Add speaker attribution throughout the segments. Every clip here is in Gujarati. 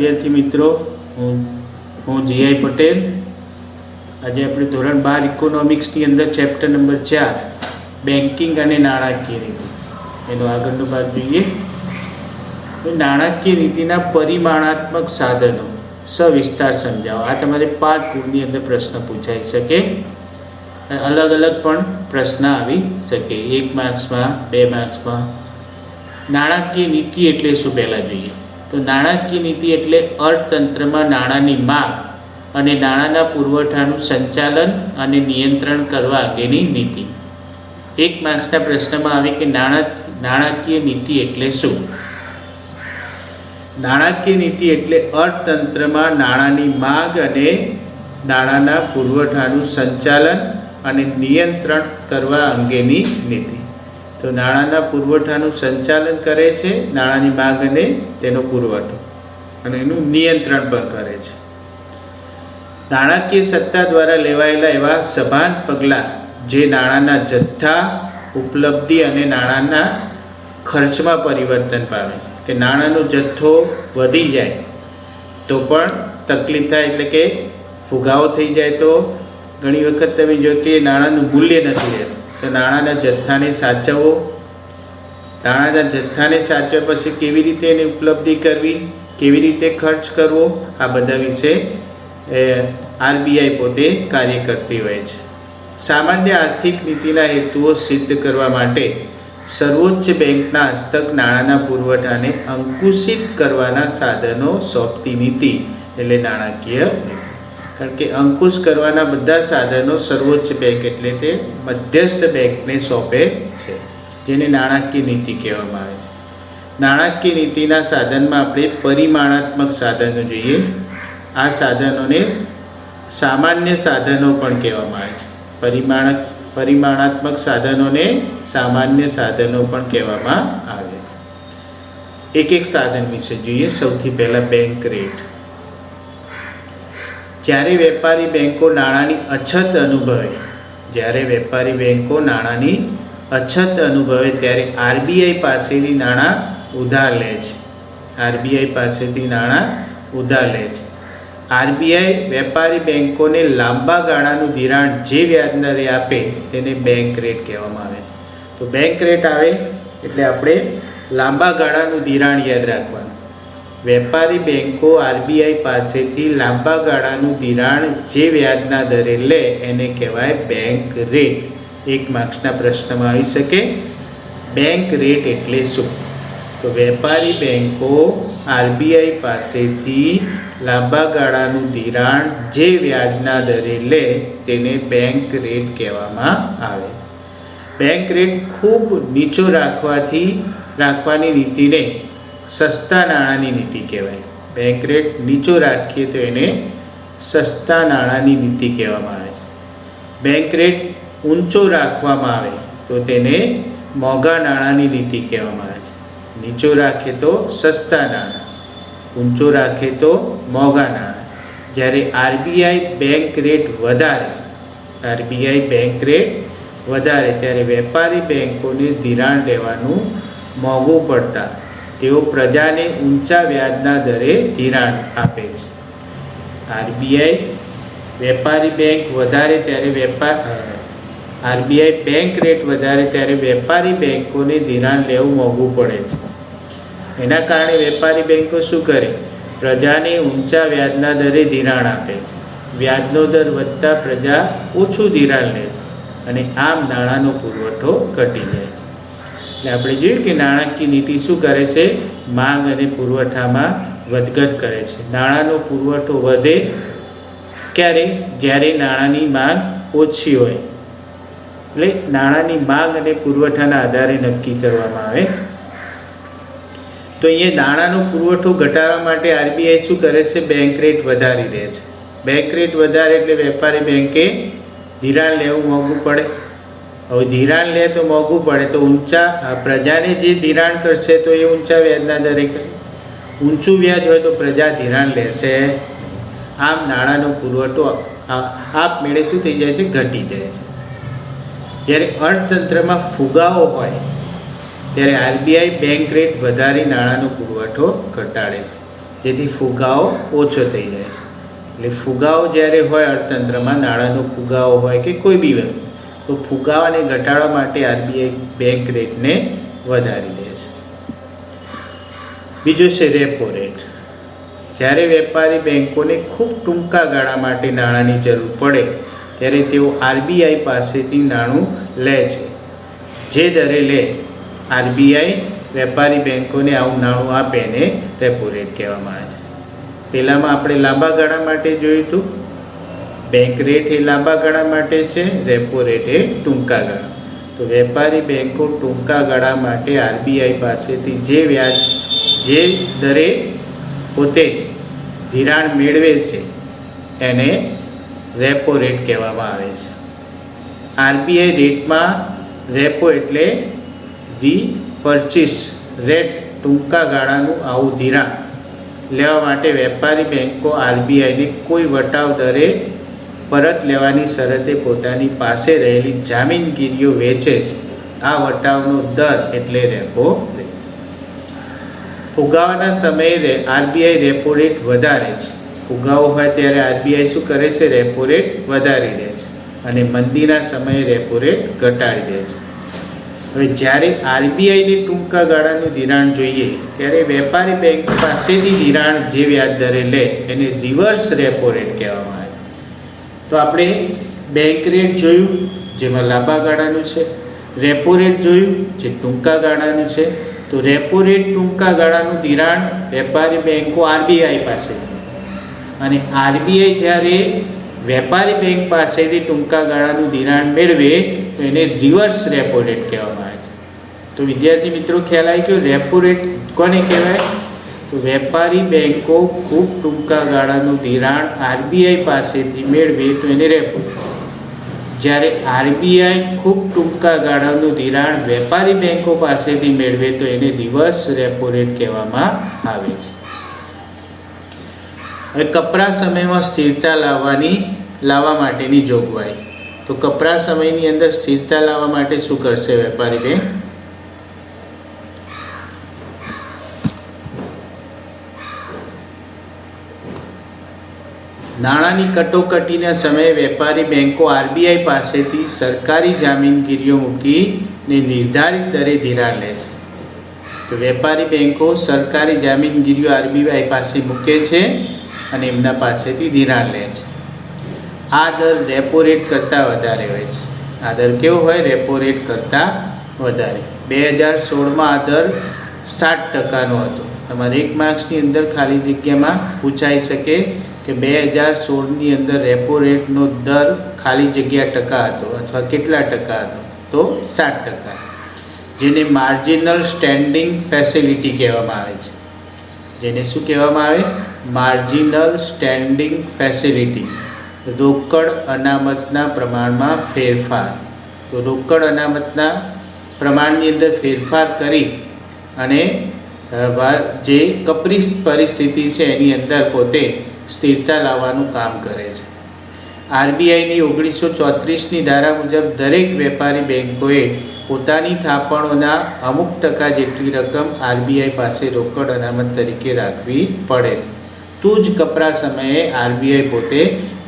Speaker 1: વિદ્યાર્થી મિત્રો, હું જીઆઈ પટેલ. આજે આપણે ધોરણ 12 ઇકોનોમિક્સની અંદર ચેપ્ટર નંબર 4 બેન્કિંગ અને નાણાકીય નીતિ એનો આગળનો ભાગ જોઈએ. નાણાકીય નીતિના પરિમાણાત્મક સાધનો સવિસ્તાર સમજાવો. આ તમારે 5 ગુણની અંદર પ્રશ્ન પૂછાઈ શકે. અલગ અલગ પણ પ્રશ્ન આવી શકે, 1 માર્ક્સમાં, 2 માર્ક્સમાં. નાણાકીય નીતિ એટલે શું પહેલાં જોઈએ તો નાણાકીય નીતિ એટલે અર્થતંત્રમાં નાણાંની માંગ અને નાણાંના પુરવઠાનું સંચાલન અને નિયંત્રણ કરવા અંગેની નીતિ. 1 માર્ક્સના પ્રશ્નમાં આવે કે નાણાકીય નીતિ એટલે શું. નાણાકીય નીતિ એટલે અર્થતંત્રમાં નાણાંની માંગ અને નાણાંના પુરવઠાનું સંચાલન અને નિયંત્રણ કરવા અંગેની નીતિ. તો નાણાંના પુરવઠાનું સંચાલન કરે છે, નાણાંની માંગ અને તેનો પુરવઠો, અને એનું નિયંત્રણ પણ કરે છે. નાણાકીય સત્તા દ્વારા લેવાયેલા એવા સભાન પગલાં જે નાણાંના જથ્થા, ઉપલબ્ધિ અને નાણાંના ખર્ચમાં પરિવર્તન પામે છે. કે નાણાંનો જથ્થો વધી જાય તો પણ તકલીફ થાય, એટલે કે ફુગાવો થઈ જાય તો ઘણી વખત તમે જો કે નાણાંનું મૂલ્ય નથી રહેતું. તો નાણાંના જથ્થાને સાચવવો, નાણાંના જથ્થાને સાચવ્યા પછી કેવી રીતે એની ઉપલબ્ધિ કરવી, કેવી રીતે ખર્ચ કરવો, આ બધા વિશે આરબીઆઈ પોતે કાર્ય કરતી હોય છે. સામાન્ય આર્થિક નીતિના હેતુઓ સિદ્ધ કરવા માટે સર્વોચ્ચ બેંકના હસ્તક નાણાંના પુરવઠાને અંકુશિત કરવાના સાધનો સોંપતી નીતિ એટલે નાણાકીય નીતિ. કારણ કે અંકુશ કરવાના બધા સાધનો સર્વોચ્ચ બેંક એટલે તે મધ્યસ્થ બેંકને સોંપે છે, જેને નાણાકીય નીતિ કહેવામાં આવે છે. નાણાકીય નીતિના સાધનમાં આપણે પરિમાણાત્મક સાધનો જોઈએ. આ સાધનોને સામાન્ય સાધનો પણ કહેવામાં આવે છે. પરિમાણાત્મક સાધનોને સામાન્ય સાધનો પણ કહેવામાં આવે છે. એક સાધન વિશે જોઈએ. સૌથી પહેલાં બેંક રેટ. જ્યારે વેપારી બેંકો નાણાંની અછત અનુભવે ત્યારે આરબીઆઈ પાસેથી નાણાં ઉધાર લે છે. આરબીઆઈ વેપારી બેંકોને લાંબા ગાળાનું ધિરાણ જે વ્યાજદરે આપે તેને બેંક રેટ કહેવામાં આવે છે. તો બેંક રેટ આવે એટલે આપણે લાંબા ગાળાનું ધિરાણ યાદ રાખવાનું. વેપારી બેંકો આરબીઆઈ પાસેથી લાંબા ગાળાનું ધિરાણ જે વ્યાજના દરે લે એને કહેવાય બેંક રેટ. 1 માર્ક્સના પ્રશ્નમાં આવી શકે. બેંક રેટ એટલે શું? તો વેપારી બેંકો આરબીઆઈ પાસેથી લાંબા ગાળાનું ધિરાણ જે વ્યાજના દરે લે તેને બેંક રેટ કહેવામાં આવે. બેંક રેટ ખૂબ નીચો રાખવાની નીતિને સસ્તા નાણાંની નીતિ કહેવાય. બેંક રેટ નીચો રાખીએ તો એને સસ્તા નાણાંની નીતિ કહેવામાં આવે છે. બેંક રેટ ઊંચો રાખવામાં આવે તો તેને મોંઘા નાણાંની નીતિ કહેવામાં આવે છે. નીચો રાખે તો સસ્તા નાણાં, ઊંચો રાખે તો મોંઘા નાણાં. જ્યારે આરબીઆઈ બેંક રેટ વધારે ત્યારે વેપારી બેંકોને ધિરાણ લેવાનું મોંઘું પડતા તેઓ પ્રજાને ઊંચા વ્યાજના દરે ધિરાણ આપે છે. આરબીઆઈ બેંક રેટ વધારે ત્યારે વેપારી બેંકોને ધિરાણ લેવું મોંઘું પડે છે. એના કારણે વેપારી બેંકો શું કરે? પ્રજાને ઊંચા વ્યાજના દરે ધિરાણ આપે છે. વ્યાજનો દર વધતા પ્રજા ઓછું ધિરાણ લે છે અને આમ નાણાંનો પુરવઠો ઘટી જાય છે. એટલે આપણે જોયું કે નાણાકીય નીતિ શું કરે છે? માંગ અને પુરવઠામાં વધઘટ કરે છે. નાણાંનો પુરવઠો વધે ક્યારે? જ્યારે નાણાંની માંગ ઓછી હોય. એટલે નાણાંની માંગ અને પુરવઠાના આધારે નક્કી કરવામાં આવે. તો અહીંયા નાણાંનો પુરવઠો ઘટાડવા માટે આરબીઆઈ શું કરે છે? બેંક રેટ વધારી દે છે. બેંક રેટ વધારે એટલે વેપારી બેંકે ધિરાણ લેવું મોંઘું પડે. હવે ધિરાણ લે તો મોંઘું પડે તો પ્રજાને જે ધિરાણ કરશે તો એ ઊંચા વ્યાજના દરે કરે. ઊંચું વ્યાજ હોય તો પ્રજા ધિરાણ લેશે. આમ નાણાંનો પુરવઠો આપમેળે શું થઈ જાય છે? ઘટી જાય છે. જ્યારે અર્થતંત્રમાં ફુગાવો હોય ત્યારે આરબીઆઈ બેંક રેટ વધારી નાણાંનો પુરવઠો ઘટાડે છે. જેથી ફુગાવો ઓછો થઈ જાય છે. એટલે ફુગાવો જ્યારે હોય અર્થતંત્રમાં, નાણાંનો ફુગાવો હોય કે કોઈ બી વસ્તુ, તો ફુગાવાને ઘટાડવા માટે આરબીઆઈ બેંક રેટને વધારી દે છે. બીજું છે રેપો રેટ. જ્યારે વેપારી બેંકોને ખૂબ ટૂંકા ગાળા માટે નાણાંની જરૂર પડે ત્યારે તેઓ આરબીઆઈ પાસેથી નાણું લે છે. જે દરે લે આરબીઆઈ વેપારી બેંકોને આવું નાણું આપે એને રેપો રેટ કહેવામાં આવે છે. પહેલાંમાં આપણે લાંબા ગાળા માટે જોયું હતું. બેંક રેટ એ લાંબા ગાળા માટે છે, રેપો રેટ એ ટૂંકા ગાળા. તો વેપારી બેંકો ટૂંકા ગાળા માટે આરબીઆઈ પાસેથી જે દરે પોતે ધિરાણ મેળવે છે એને રેપો રેટ કહેવામાં આવે છે. આરબીઆઈ રેટમાં રેપો એટલે રીપર્ચેસ રેટ, ટૂંકા ગાળાનું આવું ધિરાણ લેવા માટે વેપારી બેંકો આરબીઆઈને કોઈ વટાવ દરે પરત લેવાની શરતે પોતાની પાસે રહેલી જામીનગીરીઓ વેચે છે. આ વટાવનો દર એટલે રેપો રેટ. ફુગાવાના સમયે આરબીઆઈ રેપો રેટ વધારે છે. ફુગાવો હોય ત્યારે આરબીઆઈ શું કરે છે? રેપો રેટ વધારી દે છે અને મંદીના સમયે રેપો રેટ ઘટાડી દે છે. હવે જ્યારે આરબીઆઈને ટૂંકા ગાળાનું ધિરાણ જોઈએ ત્યારે વેપારી બેંક પાસેથી ધિરાણ જે વ્યાજ દરે લે એને રિવર્સ રેપો રેટ કહેવામાં આવે છે. તો આપણે બેંક રેટ જોયું જેમાં લાંબા ગાળાનું છે, રેપો રેટ જોયું જે ટૂંકા ગાળાનું છે. તો રેપો રેટ ટૂંકા ગાળાનું ધિરાણ વેપારી બેંકો આરબીઆઈ પાસે, અને આરબીઆઈ જ્યારે વેપારી બેંક પાસેથી ટૂંકા ગાળાનું ધિરાણ મેળવે તો એને રિવર્સ રેપો રેટ કહેવામાં આવે છે. તો વિદ્યાર્થી મિત્રો ખ્યાલ આવી ગયો રેપો રેટ કોને કહેવાય? તો વેપારી બેંકો ખૂબ ટૂંકા ગાળાનું ધિરાણ આરબીઆઈ પાસેથી મેળવે તો એને રેપો રેટ. જ્યારે આરબીઆઈ ખૂબ ટૂંકા ગાળાનું ધિરાણ વેપારી બેંકો પાસેથી મેળવે તો એને રિવર્સ રેપો રેટ કહેવામાં આવે છે. હવે કપરા સમયમાં સ્થિરતા લાવવા માટેની જોગવાઈ. તો કપરા સમયની અંદર સ્થિરતા લાવવા માટે શું કરશે વેપારી બેંક? નાણાંની કટોકટીના સમયે વેપારી બેંકો આરબીઆઈ પાસેથી સરકારી જામીનગીરીઓ મૂકીને નિર્ધારિત દરે ધિરાણ લે છે. તો વેપારી બેંકો સરકારી જામીનગીરીઓ આરબીઆઈ પાસે મૂકે છે અને એમના પાસેથી ધિરાણ લે છે. આ દર રેપો રેટ કરતાં વધારે હોય છે. આ દર કેવો હોય? રેપો રેટ કરતાં વધારે. 2016માં આ દર 7% હતો. તમારે 1 માર્ક્સની અંદર ખાલી જગ્યામાં પૂછાઈ શકે કે 2016ની અંદર રેપો રેટનો દર ખાલી જગ્યા ટકા હતો અથવા કેટલા ટકા હતો? તો 7%, જેને માર્જિનલ સ્ટેન્ડિંગ ફેસિલિટી કહેવામાં આવે છે. જેને શું કહેવામાં આવે? Marginal standing facility. રોકડ અનામતના પ્રમાણમાં ફેરફાર. તો રોકડ અનામતના પ્રમાણની અંદર ફેરફાર કરી અને જે કપરી પરિસ્થિતિ છે એની અંદર પોતે સ્થિરતા લાવવાનું કામ કરે છે. આરબીઆઈની 1934ની ધારા મુજબ દરેક વેપારી બેંકોએ પોતાની થાપણોના અમુક ટકા જેટલી રકમ આરબીઆઈ પાસે રોકડ અનામત તરીકે રાખવી પડે છે. તો જ કપરા સમયે આરબીઆઈ પોતે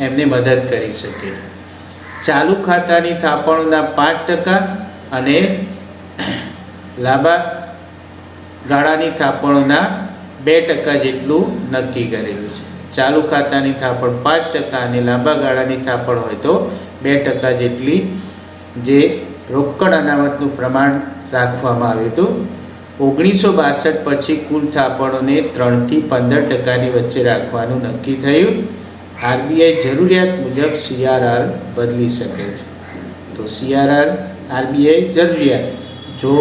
Speaker 1: એમને મદદ કરી શકે. ચાલુ ખાતાની થાપણોના 5% અને લાંબા ગાળાની થાપણોના 2% જેટલું નક્કી કરેલું છે. ચાલુ ખાતાની થાપણ 5% અને લાંબા ગાળાની થાપણ હોય તો 2% જેટલી જે રોકડ અનામતનું પ્રમાણ રાખવામાં આવ્યું હતું. 1962 પછી કુલ થાપણોને 3થી 15%ની વચ્ચે રાખવાનું નક્કી થયું. આરબીઆઈ જરૂરિયાત મુજબ સીઆરઆર બદલી શકે છે. તો સીઆરઆર આરબીઆઈ જરૂરિયાત, જો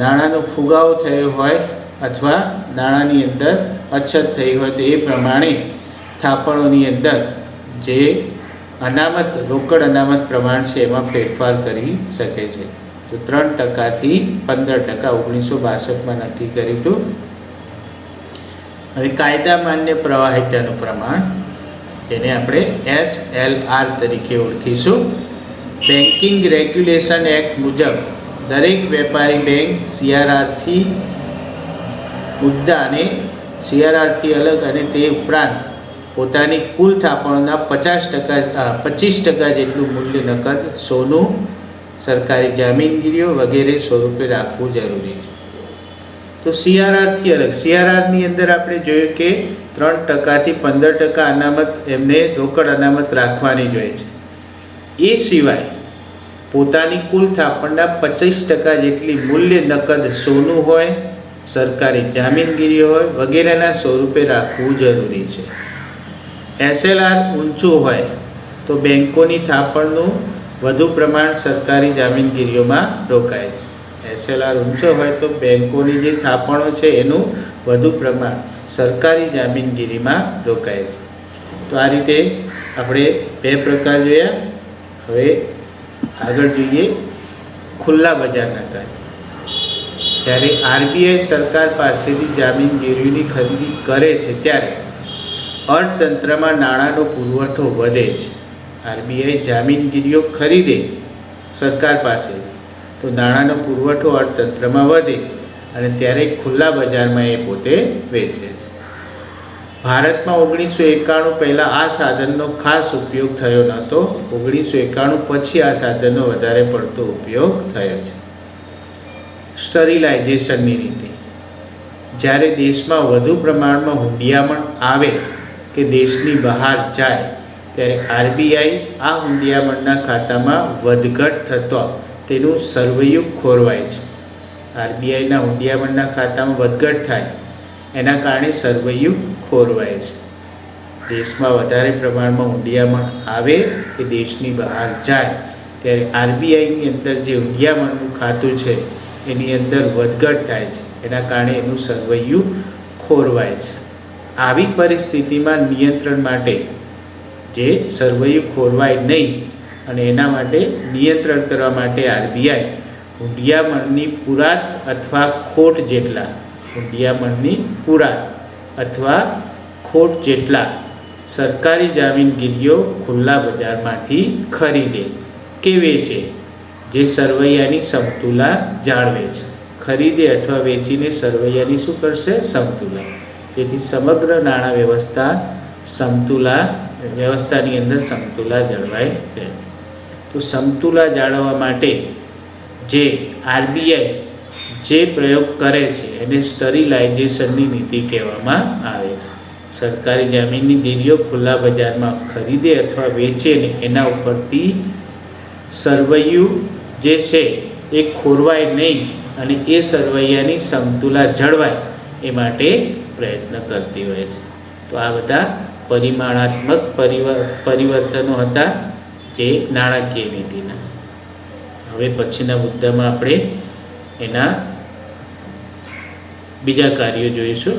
Speaker 1: નાણાંનો ફુગાવો થયો હોય અથવા નાણાંની અંદર અછત થઈ હોય તો એ પ્રમાણે થાપણોની અંદર જે અનામત રોકડ અનામત પ્રમાણ છે એમાં ફેરફાર કરી શકે છે. તો 3%થી 15% 1962માં નક્કી કર્યું હતું. હવે કાયદા માન્ય પ્રવાહિતાનું પ્રમાણ, જેને આપણે SLR તરીકે ઓળખીશું. બેન્કિંગ રેગ્યુલેશન એક્ટ મુજબ દરેક વેપારી બેંક સીઆરઆરથી મુદ્દાને સીઆરઆરથી અલગ અને તે ઉપરાંત પોતાની કુલ થાપણના 25% જેટલું મૂલ્ય નકદ, સોનું, સરકારી જામીનગીરીઓ વગેરે સ્વરૂપે રાખવું જરૂરી છે. તો સીઆરઆરથી અલગ, સીઆરઆરની અંદર આપણે જોયું કે 3%થી 15% અનામત એમને રોકડ અનામત રાખવાની જોઈએ છે. એ સિવાય પોતાની કુલ થાપણના 25% જેટલી મૂલ્ય નકદ સોનું હોય, સરકારી જામીનગીરી હોય વગેરેના સ્વરૂપે રાખવું જરૂરી છે. એસએલઆર ઊંચું હોય તો બેંકોની થાપણનું વધુ પ્રમાણ સરકારી જામીનગીરીઓમાં રોકાય છે. એસએલઆર ઊંચો હોય તો બેંકોની જે થાપણો છે એનું વધુ પ્રમાણ સરકારી જામીનગીરીમાં રોકાય છે. તો આ રીતે આપણે 2 પ્રકાર જોયા. હવે આગળ જોઈએ ખુલ્લા બજારના કાર્ય. જ્યારે આરબીઆઈ સરકાર પાસેથી જામીનગીરીની ખરીદી કરે છે ત્યારે અર્થતંત્રમાં નાણાંનો પુરવઠો વધે છે. આરબીઆઈ જામીનગીરીઓ ખરીદે સરકાર પાસે તો નાણાંનો પુરવઠો અર્થતંત્રમાં વધે અને ત્યારે ખુલ્લા બજારમાં એ પોતે વેચે છે. ભારતમાં 1991 પહેલાં આ સાધનનો ખાસ ઉપયોગ થયો નહોતો. 1991 પછી આ સાધનનો વધારે પડતો ઉપયોગ થયો છે. સ્ટરીલાઇઝેશનની નીતિ. જ્યારે દેશમાં વધુ પ્રમાણમાં હુંડિયામણ આવે કે દેશની બહાર જાય ત્યારે આરબીઆઈ આ હુંડિયામણના ખાતામાં વધઘટ થતો તેનું સરવૈયું ખોરવાય છે. આરબીઆઈના હુંડિયામણના ખાતામાં વધઘટ થાય એના કારણે સરવૈયું ખોરવાય છે. દેશમાં વધારે પ્રમાણમાં હુંડિયામણ આવે કે દેશની બહાર જાય ત્યારે આરબીઆઈની અંદર જે હુંડિયામણનું ખાતું છે એની અંદર વધઘટ થાય છે. એના કારણે એનું સરવૈયું ખોરવાય છે. આવી પરિસ્થિતિમાં નિયંત્રણ માટે જે સરવૈયું ખોરવાય નહીં અને એના માટે નિયંત્રણ કરવા માટે આરબીઆઈ હુંડિયામણની પુરાત અથવા ખોટ જેટલા હુંડિયામણની પુરાત અથવા ખોટ જેટલા સરકારી જામીનગીરીઓ ખુલ્લા બજારમાંથી ખરીદે કે વેચે જે સરવૈયાની સમતુલા જાળવે છે. ખરીદે અથવા વેચીને સરવૈયાની શું કરશે? સમતુલા. જેથી સમગ્ર નાણાં વ્યવસ્થાની અંદર સમતુલા જળવાઈ રહે છે. તો સમતુલા જાળવવા માટે જે આરબીઆઈ જે પ્રયોગ કરે છે એને સ્ટરીલાઇઝેશનની નીતિ કહેવામાં આવે છે. સરકારી જામીનની ગીરીઓ ખુલ્લા બજારમાં ખરીદે અથવા વેચે ને એના ઉપરથી સરવૈયું જે છે એ ખોરવાય નહીં અને એ સરવૈયાની સમતુલા જળવાય એ માટે પ્રયત્ન કરતી હોય છે. તો આ બધા પરિમાણાત્મક પરિવર્તનો હતા જે નાણાકીય નીતિના. હવે પછીના મુદ્દામાં આપણે એના બીજા કાર્યો જોઈશું.